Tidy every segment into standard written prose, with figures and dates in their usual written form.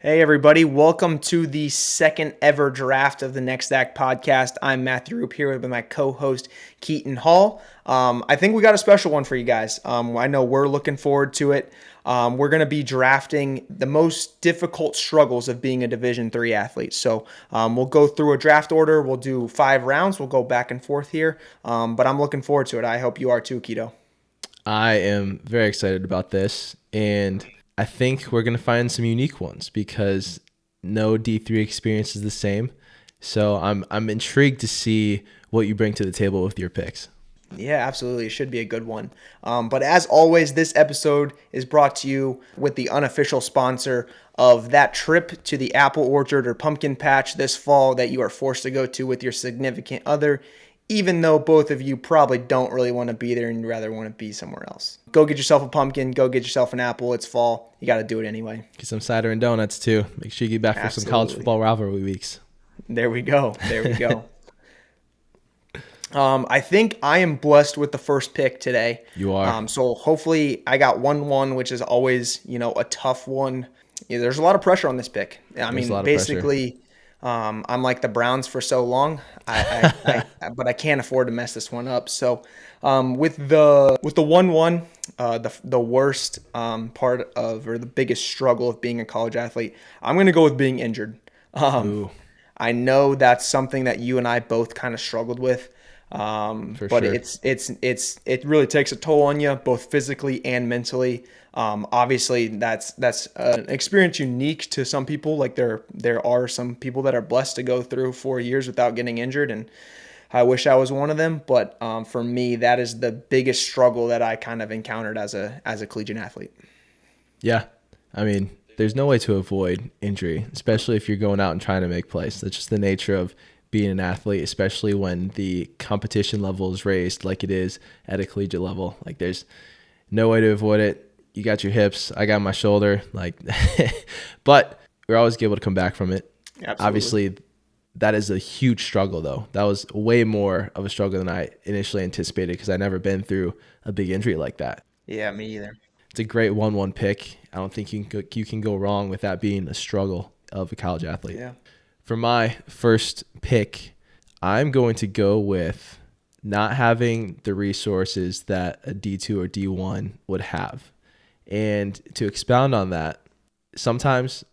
Hey everybody, welcome to the second ever draft of the Next Act podcast. I'm Matthew Roop here with my co-host Keiton Hall. I think we got a special one for you guys. I know we're looking forward to it. We're going to be drafting the most difficult struggles of being a Division III athlete. So we'll go through a draft order. We'll do 5 rounds. We'll go back and forth here. But I'm looking forward to it. I hope you are too, Keto. I am very excited about this, and I think we're going to find some unique ones because no D3 experience is the same. So I'm intrigued to see what you bring to the table with your picks. Yeah, absolutely. It should be a good one. But as always, this episode is brought to you with the unofficial sponsor of that trip to the apple orchard or pumpkin patch this fall that you are forced to go to with your significant other, even though both of you probably don't really want to be there and rather want to be somewhere else. Go get yourself a pumpkin. Go get yourself an apple. It's fall. You got to do it anyway. Get some cider and donuts too. Make sure you get back for some college football rivalry weeks. There we go. I think I am blessed with the first pick today. You are. So hopefully I got 1-1, which is always, a tough one. Yeah, there's a lot of pressure on this pick. I mean, basically, I'm like the Browns for so long, but I can't afford to mess this one up. So with the 1-1, the worst part of, or the biggest struggle of being a college athlete, I'm going to go with being injured. I know that's something that you and I both kind of struggled with. But sure. It really takes a toll on you, both physically and mentally. Obviously that's an experience unique to some people. Like there are some people that are blessed to go through 4 years without getting injured, and I wish I was one of them. But for me, that is the biggest struggle that I kind of encountered as a collegiate athlete. Yeah, I mean, there's no way to avoid injury, especially if you're going out and trying to make plays. That's just the nature of being an athlete, especially when the competition level is raised like it is at a collegiate level. Like there's no way to avoid it. You got your hips, I got my shoulder, but we're always able to come back from it. Absolutely. Obviously, that is a huge struggle though. That was way more of a struggle than I initially anticipated because I've never been through a big injury like that. Yeah, me either. It's a great 1-1 pick. I don't think you can go wrong with that being a struggle of a college athlete. Yeah. For my first pick, I'm going to go with not having the resources that a D2 or D1 would have. And to expound on that, sometimes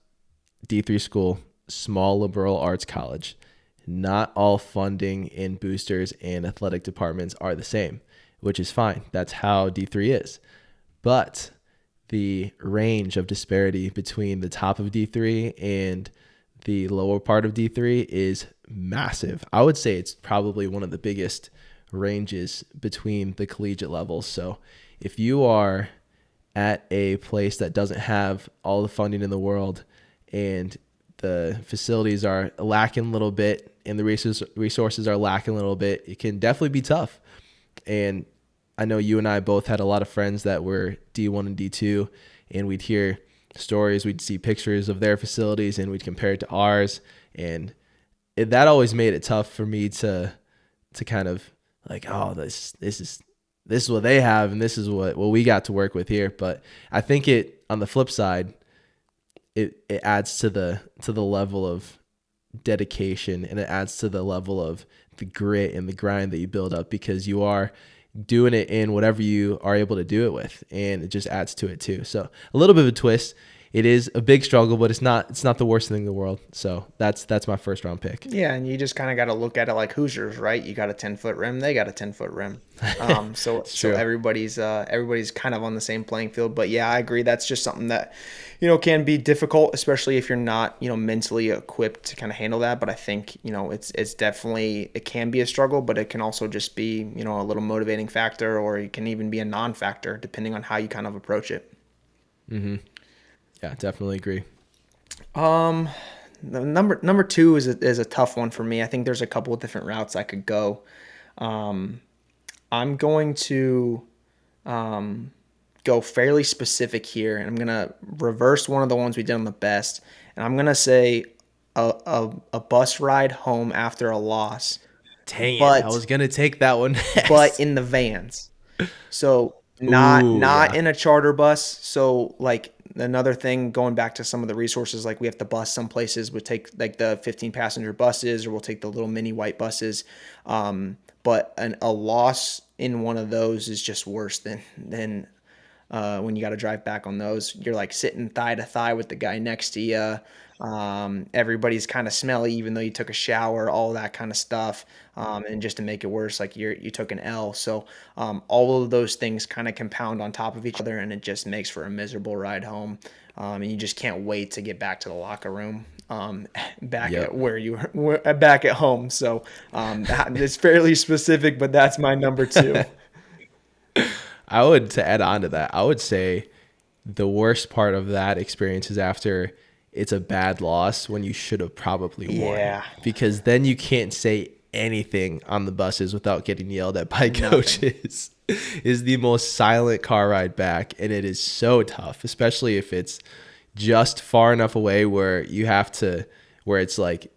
D3 school, small liberal arts college, not all funding and boosters and athletic departments are the same, which is fine. That's how D3 is. But the range of disparity between the top of D3 and the lower part of D3 is massive. I would say it's probably one of the biggest ranges between the collegiate levels. So if you are at a place that doesn't have all the funding in the world and the facilities are lacking a little bit and the resources are lacking a little bit, it can definitely be tough. And I know you and I both had a lot of friends that were D1 and D2, and we'd hear stories, we'd see pictures of their facilities and we'd compare it to ours, and that always made it tough for me to kind of like, oh, this is what they have and this is what we got to work with here. But I think it, on the flip side, it adds to the level of dedication, and it adds to the level of the grit and the grind that you build up because you are doing it in whatever you are able to do it with, and it just adds to it too. So a little bit of a twist. It is a big struggle, but it's not the worst thing in the world. So that's my first round pick. Yeah, and you just kind of got to look at it like Hoosiers, right? You got a 10-foot rim, they got a 10-foot rim. So everybody's kind of on the same playing field. But yeah, I agree. That's just something that can be difficult, especially if you're not mentally equipped to kind of handle that. But I think it's definitely, it can be a struggle, but it can also just be a little motivating factor, or it can even be a non-factor depending on how you kind of approach it. Mm-hmm. Yeah, definitely agree. The number 2 is a tough one for me. I think there's a couple of different routes I could go. I'm going to go fairly specific here, and I'm gonna reverse one of the ones we did on the best, and I'm gonna say a bus ride home after a loss. Dang it, I was gonna take that one next. But in the vans. So not in a charter bus. So like Another thing, going back to some of the resources, like we have to bus some places, we take like the 15 passenger buses, or we'll take the little mini white buses. But a loss in one of those is just worse than when you got to drive back on those. You're like sitting thigh to thigh with the guy next to you. Everybody's kind of smelly, even though you took a shower, all that kind of stuff. And just to make it worse, like you took an L. So all of those things kind of compound on top of each other, and it just makes for a miserable ride home. And you just can't wait to get back to the locker room. Back Yep. at where you were, back at home. So it's fairly specific, but that's my number 2. To add on to that, I would say the worst part of that experience is after it's a bad loss when you should have probably won. Yeah. Because then you can't say anything on the buses without getting yelled at by Nothing. coaches. Is the most silent car ride back, and it is so tough, especially if it's just far enough away where it's like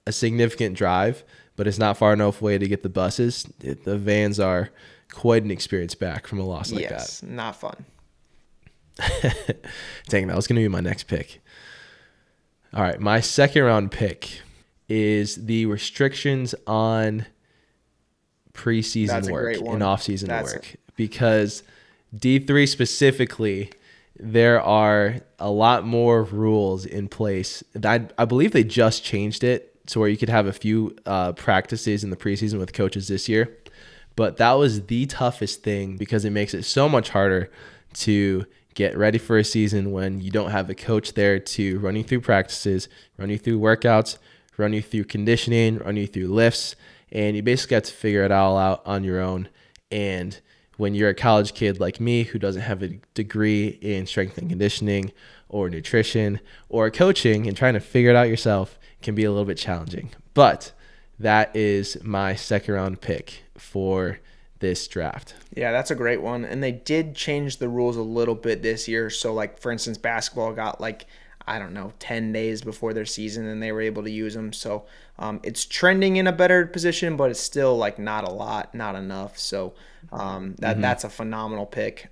a significant drive, but it's not far enough away to get the buses. The vans are quite an experience back from a loss like that. Yes, not fun. Dang, that was going to be my next pick. All right, my second round pick is the restrictions on preseason work and off-season work. Because D3 specifically, there are a lot more rules in place. I believe they just changed it to where you could have a few practices in the preseason with coaches this year. But that was the toughest thing because it makes it so much harder to get ready for a season when you don't have a coach there to run you through practices, run you through workouts, run you through conditioning, run you through lifts, and you basically have to figure it all out on your own. And when you're a college kid like me who doesn't have a degree in strength and conditioning or nutrition or coaching and trying to figure it out yourself can be a little bit challenging. But that is my second round pick for this draft. Yeah, that's a great one. And they did change the rules a little bit this year. So like, for instance, basketball got 10 days before their season and they were able to use them. So it's trending in a better position, but it's still like not a lot, not enough. So that's a phenomenal pick.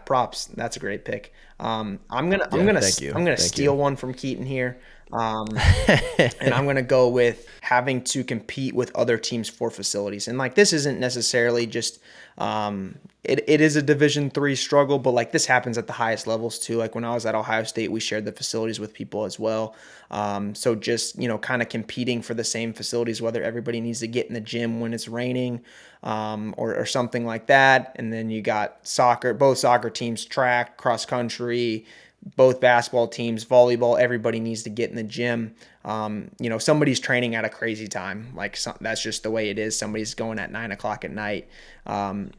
Props. That's a great pick. I'm gonna steal one from Keiton here. And I'm going to go with having to compete with other teams for facilities. And like, this isn't necessarily just, it is a Division III struggle, but like this happens at the highest levels too. Like when I was at Ohio State, we shared the facilities with people as well. So just, kind of competing for the same facilities, whether everybody needs to get in the gym when it's raining, or something like that. And then you got both soccer teams, track, cross country, both basketball teams, volleyball, everybody needs to get in the gym. Somebody's training at a crazy time. That's just the way it is. Somebody's going at 9:00 at night. So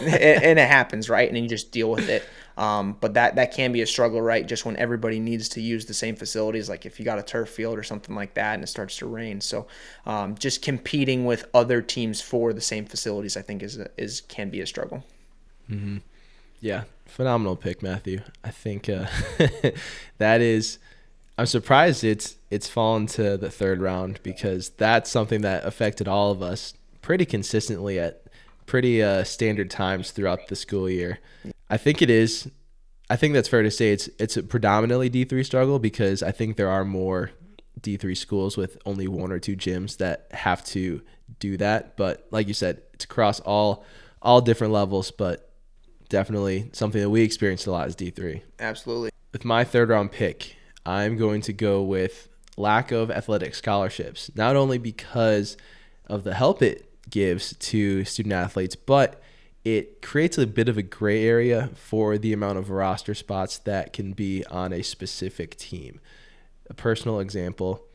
it happens, right? And then you just deal with it. But that can be a struggle, right? Just when everybody needs to use the same facilities, like if you got a turf field or something like that and it starts to rain. So just competing with other teams for the same facilities, I think can be a struggle. Mm-hmm. Yeah. Phenomenal pick, Matthew. I think I'm surprised it's fallen to the third round because that's something that affected all of us pretty consistently at pretty standard times throughout the school year. I think that's fair to say it's a predominantly D3 struggle because I think there are more D3 schools with only one or two gyms that have to do that. But like you said, it's across all different levels, but definitely something that we experienced a lot is D3. Absolutely. With my third round pick, I'm going to go with lack of athletic scholarships, not only because of the help it gives to student athletes, but it creates a bit of a gray area for the amount of roster spots that can be on a specific team. A personal example,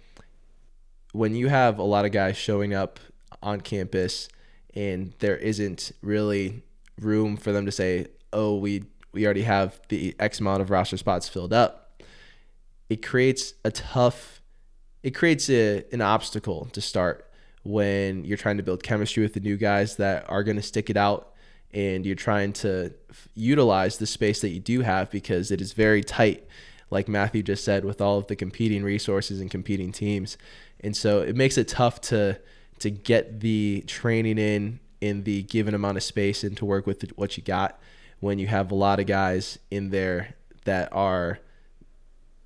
when you have a lot of guys showing up on campus and there isn't really room for them to say, oh, we already have the X amount of roster spots filled up. It creates an obstacle to start when you're trying to build chemistry with the new guys that are going to stick it out, and you're trying to utilize the space that you do have because it is very tight, like Matthew just said, with all of the competing resources and competing teams. And so it makes it tough to get the training in the given amount of space and to work with what you got when you have a lot of guys in there that are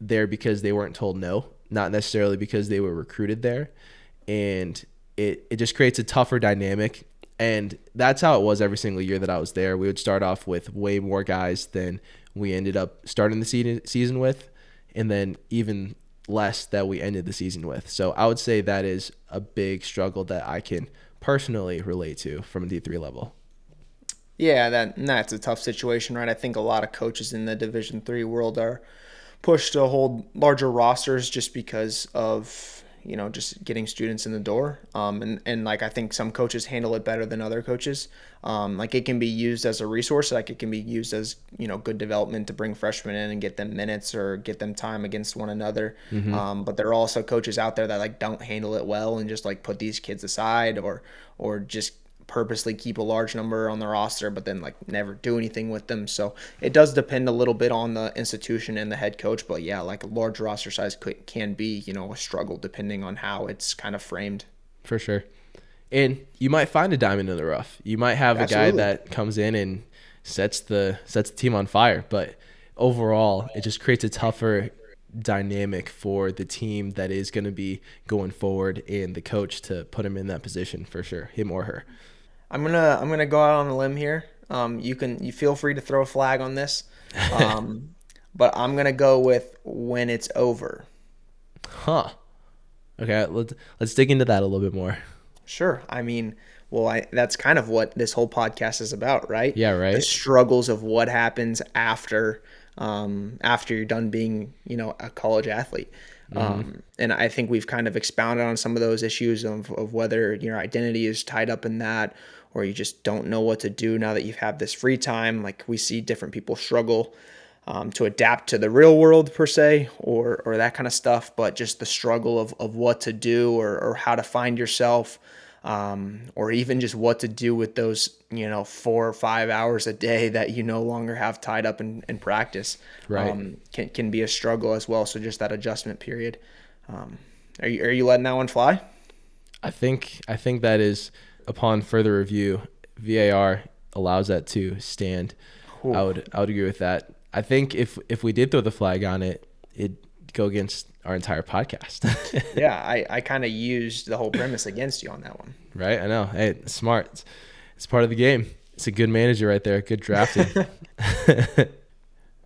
there because they weren't told no, not necessarily because they were recruited there. And it just creates a tougher dynamic. And that's how it was every single year that I was there. We would start off with way more guys than we ended up starting the season with, and then even less that we ended the season with. So I would say that is a big struggle that I can personally relate to from a D3 level. Yeah, that's a tough situation, right? I think a lot of coaches in the Division III world are pushed to hold larger rosters just because of, just getting students in the door. And like, I think some coaches handle it better than other coaches. Like, it can be used as a resource. Like, it can be used as, good development to bring freshmen in and get them minutes or get them time against one another. But there are also coaches out there that like don't handle it well and just like put these kids aside or just purposely keep a large number on the roster, but then like never do anything with them. So it does depend a little bit on the institution and the head coach. But yeah, like a large roster size can be, a struggle depending on how it's kind of framed. For sure. And you might find a diamond in the rough. You might have Absolutely. a guy that comes in and sets the team on fire. But overall, it just creates a tougher dynamic for the team that is going to be going forward and the coach to put him in that position for sure, him or her. I'm gonna go out on a limb here. You feel free to throw a flag on this, but I'm gonna go with when it's over. Huh. Okay, let's dig into that a little bit more. Sure. I mean, well, that's kind of what this whole podcast is about, right? Yeah, The right. struggles of what happens after you're done being, a college athlete. And I think we've kind of expounded on some of those issues of whether your identity is tied up in that, or you just don't know what to do now that you've had this free time. Like, we see different people struggle to adapt to the real world per se, or that kind of stuff, but just the struggle of what to do or how to find yourself, or even just what to do with those, 4 or 5 hours a day that you no longer have tied up in practice, Right. can be a struggle as well. So just that adjustment period. Are you letting that one fly? I think that is, upon further review, VAR allows that to stand. I Ooh. would agree with that. I think if we did throw the flag on it, it'd go against our entire podcast. Yeah, I kind of used the whole premise against you on that one. Right? I know. Hey, it's smart. It's part of the game. It's a good manager right there. Good drafting.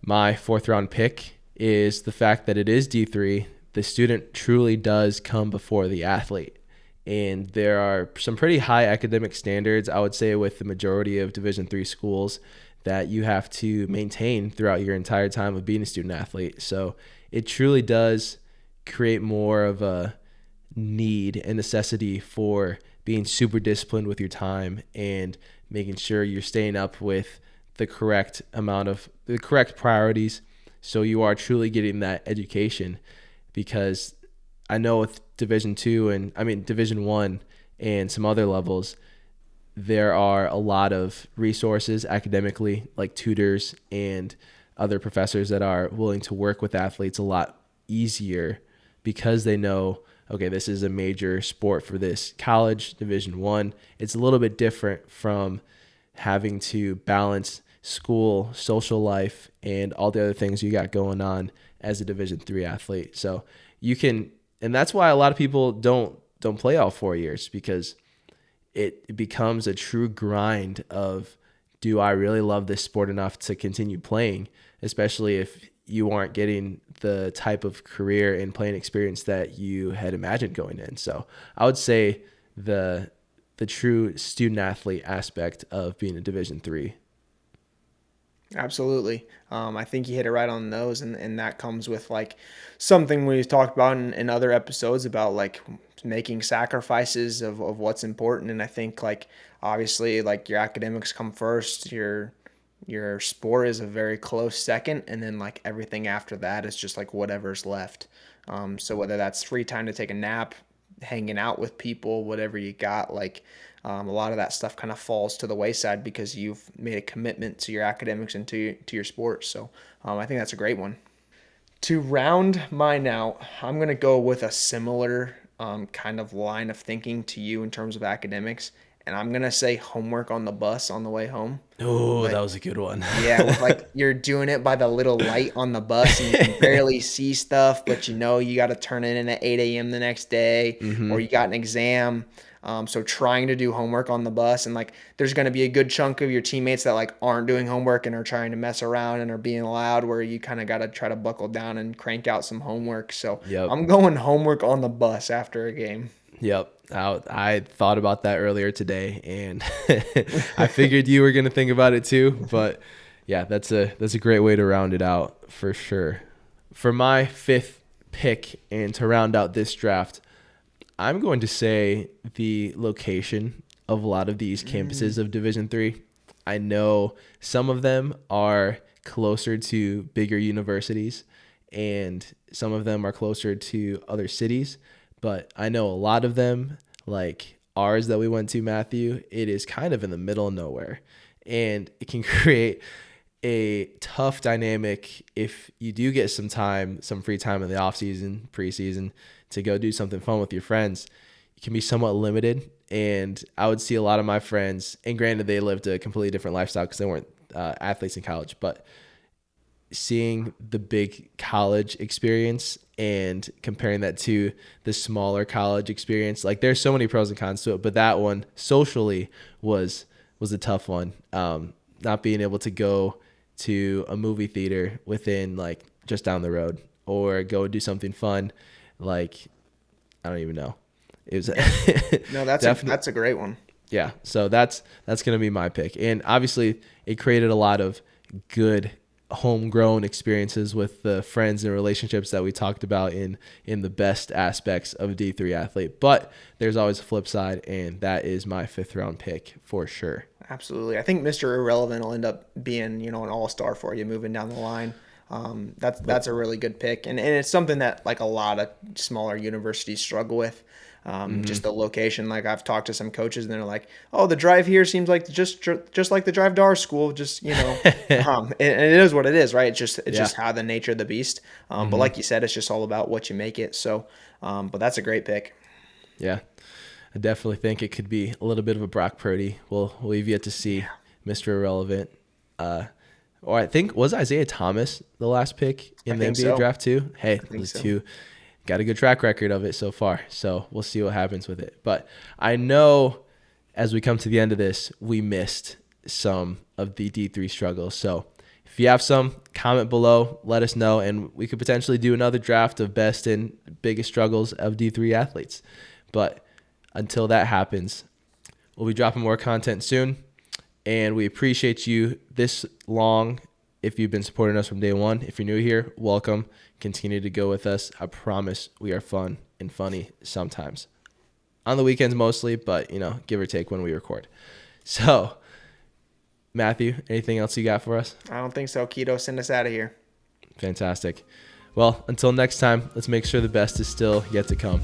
My fourth round pick is the fact that it is D3. The student truly does come before the athlete. And there are some pretty high academic standards, I would say, with the majority of Division III schools that you have to maintain throughout your entire time of being a student athlete. So it truly does create more of a need and necessity for being super disciplined with your time and making sure you're staying up with the correct priorities, so you are truly getting that education. Because I know with Division 1 and some other levels, there are a lot of resources academically, like tutors and other professors that are willing to work with athletes a lot easier because they know, okay, this is a major sport for this college, Division 1. It's a little bit different from having to balance school, social life, and all the other things you got going on as a Division 3 athlete. So you can, and that's why a lot of people don't play all 4 years, because it becomes a true grind of, do I really love this sport enough to continue playing, especially if you aren't getting the type of career and playing experience that you had imagined going in. So I would say the true student athlete aspect of being a Division 3. Absolutely. I think you hit it right on the nose, and that comes with like something we've talked about in other episodes about like making sacrifices of what's important. And I think like obviously like your academics come first, your sport is a very close second, and then like everything after that is just like whatever's left. So whether that's free time to take a nap, hanging out with people, whatever you got, like a lot of that stuff kind of falls to the wayside because you've made a commitment to your academics and to your sports. So I think that's a great one. To round mine out, I'm going to go with a similar kind of line of thinking to you in terms of academics. and I'm gonna say homework on the bus on the way home. Oh, that was a good one. Yeah, with like you're doing it by the little light on the bus and you can barely see stuff, but you know you got to turn it in at 8 a.m. the next day, or you got an exam. So trying to do homework on the bus, and like there's going to be a good chunk of your teammates that like aren't doing homework and are trying to mess around and are being loud, where you kind of got to try to buckle down and crank out some homework. So I'm going homework on the bus after a game. Yep. I thought about that earlier today, and I figured you were going to think about it too. But yeah, that's a great way to round it out for sure. For my 5th pick, and to round out this draft, I'm going to say the location of a lot of these campuses of Division III. I know some of them are closer to bigger universities, and some of them are closer to other cities. But I know a lot of them, like ours that we went to, Matthew, it is kind of in the middle of nowhere. And it can create a tough dynamic if you do get some free time in the off season, preseason, to go do something fun with your friends. You can be somewhat limited. And I would see a lot of my friends, and granted, they lived a completely different lifestyle because they weren't athletes in college, but seeing the big college experience and comparing that to the smaller college experience, like there's so many pros and cons to it, but that one socially was a tough one. Not being able to go to a movie theater within like just down the road, or go do something fun, like I don't even know. It was no, that's a great one. Yeah, so that's gonna be my pick, and obviously it created a lot of good homegrown experiences with the friends and relationships that we talked about in the best aspects of a D3 athlete. But there's always a flip side, and that is my 5th round pick for sure. Absolutely. I think Mr. Irrelevant will end up being, an all-star for you moving down the line. That's a really good pick. And it's something that like a lot of smaller universities struggle with. Just the location. Like I've talked to some coaches and they're like, oh, the drive here seems like just like the drive to our school, just, and it is what it is, right? It's just how the nature of the beast. But like you said, it's just all about what you make it. So, but that's a great pick. Yeah. I definitely think it could be a little bit of a Brock Purdy. We've yet to see Mr. Irrelevant. Or I think, was Isaiah Thomas the last pick in the NBA draft too? Hey, those two got a good track record of it so far. So we'll see what happens with it. But I know as we come to the end of this, we missed some of the D3 struggles. So if you have some, comment below, let us know, and we could potentially do another draft of best and biggest struggles of D3 athletes. But until that happens, we'll be dropping more content soon. And we appreciate you this long. If you've been supporting us from day one, if you're new here, welcome. Continue to go with us. I promise we are fun and funny sometimes. On the weekends mostly, but, give or take when we record. So, Matthew, anything else you got for us? I don't think so. Keto, send us out of here. Fantastic. Well, until next time, let's make sure the best is still yet to come.